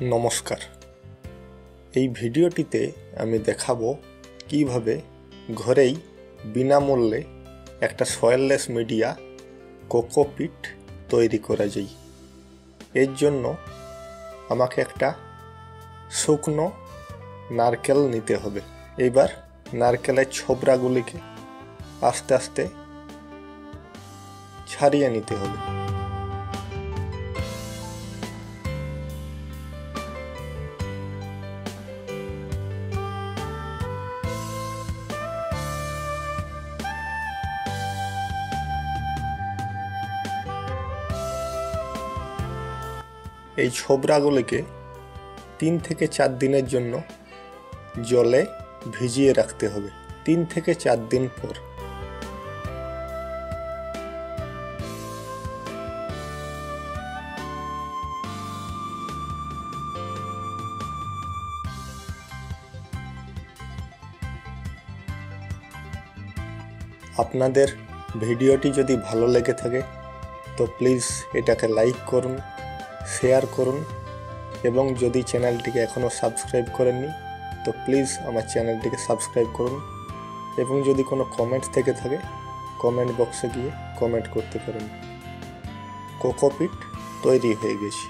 নমস্কার। এই ভিডিওটিতে আমি দেখাবো কিভাবে ঘরেই বিনামূল্যে একটা সয়েললেস মিডিয়া কোকোপিট তৈরি করা যায়। এর জন্য আমাকে একটা শুকনো নারকেল নিতে হবে। এবার নারকেলের ছোবড়াগুলিকে আস্তে আস্তে ছাড়িয়ে নিতে হবে। এই ছোবড়াগুলিকে 3 থেকে 4 দিনের জন্য জলে ভিজিয়ে রাখতে হবে। 3 থেকে 4 দিন পর আপনাদের ভিডিওটি যদি ভালো লেগে থাকে তো প্লিজ এটাকে লাইক করুন, শেয়ার করুন এবং যদি চ্যানেলটিকে এখনও সাবস্ক্রাইব করেননি তো প্লিজ আমার চ্যানেলটিকে সাবস্ক্রাইব করুন এবং যদি কোনো কমেন্ট থেকে থাকে কমেন্ট বক্সে গিয়ে কমেন্ট করতে পারেন। কোকোপিট তৈরি হয়ে গেছে।